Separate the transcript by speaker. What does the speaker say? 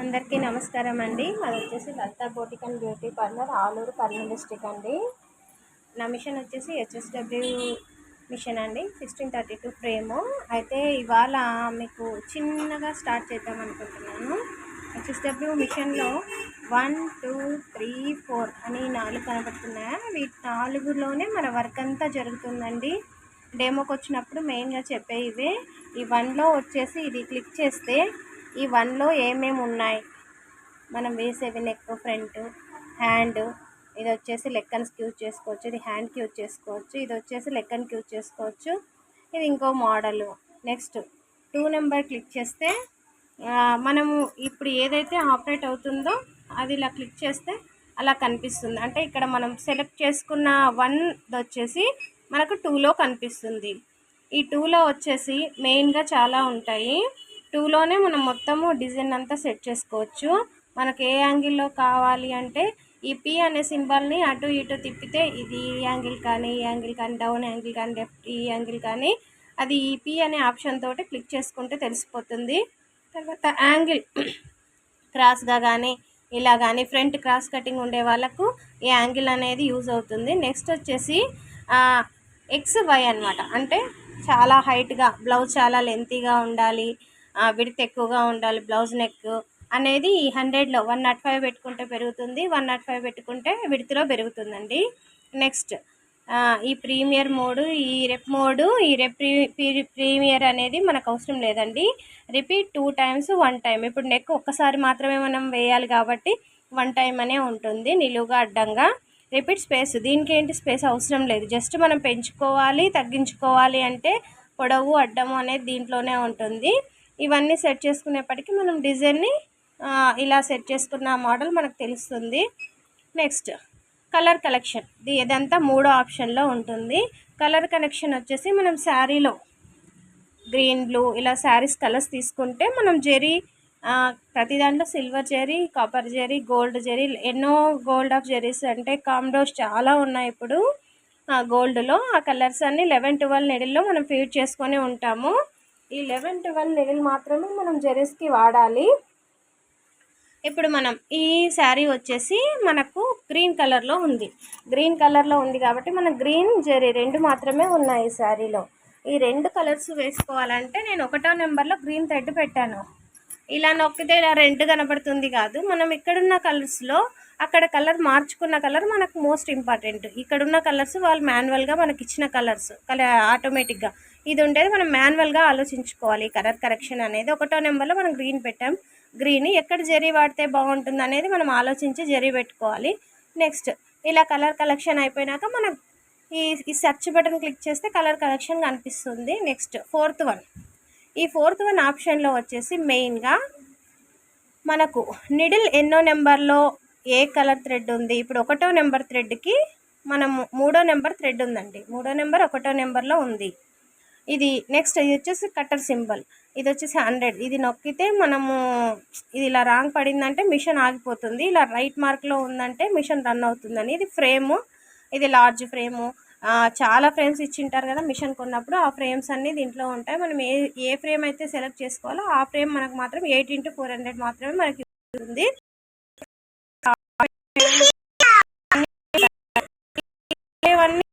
Speaker 1: అందరికీ నమస్కారం అండి. అది వచ్చేసి Lalitha boutique and beauty parlour, Aluru, Kurnool district అండి. నా మిషన్ వచ్చేసి HSW మిషన్ అండి, 1632 ఫ్రేము. అయితే ఇవాళ మీకు చిన్నగా స్టార్ట్ చేద్దాం అనుకుంటున్నాను. HSW మిషన్లో 1 2 3 4 అని 4 కనబడుతున్నాయా? వీటి 4లోనే మన వర్క్ అంతా జరుగుతుందండి. డెమోకి వచ్చినప్పుడు మెయిన్గా చెప్పే ఇవే. ఈ 1లో వచ్చేసి ఇది క్లిక్ చేస్తే ఈ 1లో ఏమేమి ఉన్నాయి, మనం వేసేవి నెక్, ఫ్రంట్, హ్యాండ్. ఇది వచ్చేసి లెక్కన్స్కి యూజ్ చేసుకోవచ్చు, ఇది హ్యాండ్కి యూజ్ చేసుకోవచ్చు, ఇది వచ్చేసి లెక్కన్కి యూజ్ చేసుకోవచ్చు. ఇది ఇంకో మోడలు. నెక్స్ట్ 2 నెంబర్ క్లిక్ చేస్తే మనము ఇప్పుడు ఏదైతే ఆపరేట్ అవుతుందో అది ఇలా క్లిక్ చేస్తే అలా కనిపిస్తుంది. అంటే ఇక్కడ మనం సెలెక్ట్ చేసుకున్న 1 వచ్చేసి మనకు 2లో కనిపిస్తుంది. ఈ 2లో వచ్చేసి మెయిన్గా చాలా ఉంటాయి. 2లోనే మనం మొత్తము డిజైన్ అంతా సెట్ చేసుకోవచ్చు. మనకు ఏ యాంగిల్లో కావాలి అంటే ఈ పి అనే సింబల్ని అటు ఇటు తిప్పితే ఇది ఈ యాంగిల్ కానీ, ఈ యాంగిల్ కానీ, డౌన్ యాంగిల్ కానీ, లెఫ్ట్ ఈ యాంగిల్ కానీ, అది ఈ పి అనే ఆప్షన్ తోటి క్లిక్ చేసుకుంటే తెలిసిపోతుంది. తర్వాత యాంగిల్ క్రాస్గా కానీ ఇలా కానీ, ఫ్రంట్ క్రాస్ కటింగ్ ఉండే వాళ్ళకు ఈ యాంగిల్ అనేది యూజ్ అవుతుంది. నెక్స్ట్ వచ్చేసి XY అనమాట. అంటే చాలా హైట్గా, బ్లౌజ్ చాలా లెంతీగా ఉండాలి, విడ్త్ ఎక్కువగా ఉండాలి, బ్లౌజ్ నెక్ అనేది ఈ 100లో 105 పెట్టుకుంటే పెరుగుతుంది, 105 పెట్టుకుంటే విడ్త్లో పెరుగుతుందండి. నెక్స్ట్ ఈ ప్రీమియర్ మోడు, ఈ రెప్ మోడు, ఈ ప్రీమియర్ అనేది మనకు అవసరం లేదండి. Repeat 2 times 1 time. ఇప్పుడు నెక్ ఒక్కసారి మాత్రమే మనం వేయాలి కాబట్టి 1 టైం అనే ఉంటుంది, నిలువుగా అడ్డంగా. రిపీట్ స్పేస్, దీనికి ఏంటి స్పేస్ అవసరం లేదు. జస్ట్ మనం పెంచుకోవాలి, తగ్గించుకోవాలి అంటే పొడవు, అడ్డము అనేది దీంట్లోనే ఉంటుంది. ఇవన్నీ సెట్ చేసుకునేప్పటికీ మనం డిజైన్ని ఇలా సెట్ చేసుకున్న మోడల్ మనకు తెలుస్తుంది. నెక్స్ట్ కలర్ కలెక్షన్, ఇదంతా 3వ ఆప్షన్లో ఉంటుంది. కలర్ కలెక్షన్ వచ్చేసి మనం శారీలో గ్రీన్, బ్లూ ఇలా శారీస్ కలర్స్ తీసుకుంటే మనం జెరీ, ప్రతి దాంట్లో silver zari, copper zari, gold zari, ఎన్నో గోల్డ్ ఆఫ్ జెరీస్ అంటే కాంబోస్ చాలా ఉన్నాయి ఇప్పుడు గోల్డ్లో. ఆ కలర్స్ అన్ని 11 12 నెడిల్లో మనం ఫీడ్ చేసుకొని ఉంటాము. ఈ 11 12 నెడిల్ మాత్రమే మనం జెరీస్కి వాడాలి. ఇప్పుడు మనం ఈ శారీ వచ్చేసి మనకు గ్రీన్ కలర్లో ఉంది. గ్రీన్ కలర్లో ఉంది కాబట్టి మన గ్రీన్ జెరీ 2 మాత్రమే ఉన్నాయి ఈ శారీలో. ఈ 2 కలర్స్ వేసుకోవాలంటే నేను 1వ నెంబర్లో గ్రీన్ థ్రెడ్ పెట్టాను. ఇలా నొక్కితే ఇలా 2 కనబడుతుంది కాదు, మనం ఇక్కడున్న కలర్స్లో అక్కడ కలర్ మార్చుకున్న కలర్ మనకు మోస్ట్ ఇంపార్టెంట్. ఇక్కడున్న కలర్స్ వాళ్ళు మాన్యువల్గా మనకి ఇచ్చిన కలర్స్ ఆటోమేటిక్గా. ఇది ఉండేది మనం మాన్యువల్గా ఆలోచించుకోవాలి. కలర్ కరెక్షన్ అనేది 1వ నెంబర్లో మనం గ్రీన్ పెట్టాం. గ్రీన్ ఎక్కడ జెరీ వాడితే బాగుంటుంది అనేది మనం ఆలోచించి జెరీ పెట్టుకోవాలి. నెక్స్ట్ ఇలా కలర్ కలెక్షన్ అయిపోయినాక మనం ఈ సెర్చ్ బటన్ క్లిక్ చేస్తే కలర్ కలెక్షన్ కనిపిస్తుంది. Next 4th one. ఈ 4th వన్ ఆప్షన్లో వచ్చేసి మెయిన్గా మనకు నిడిల్ ఎన్నో నెంబర్లో ఏ కలర్ థ్రెడ్ ఉంది. ఇప్పుడు 1వ నెంబర్ థ్రెడ్కి మనం 3వ నెంబర్ థ్రెడ్ ఉందండి. 3వ నెంబర్ 1వ నెంబర్లో ఉంది. ఇది నెక్స్ట్ ఇది వచ్చేసి కట్టర్ సింబల్, ఇది వచ్చేసి 100. ఇది నొక్కితే మనము ఇది ఇలా రాంగ్ పడిందంటే మిషన్ ఆగిపోతుంది, ఇలా రైట్ మార్క్లో ఉందంటే మిషన్ రన్ అవుతుందని. ఇది ఫ్రేము, ఇది లార్జ్ ఫ్రేము. చాలా ఫ్రేమ్స్ ఇచ్చింటారు కదా మిషన్ కొన్నప్పుడు, ఆ ఫ్రేమ్స్ అన్నీ దీంట్లో ఉంటాయి. మనం ఏ ఫ్రేమ్ అయితే సెలెక్ట్ చేసుకోవాలో ఆ ఫ్రేమ్ మనకు మాత్రం 8 x 400 మాత్రమే మనకి ఉంది. ఇవన్నీ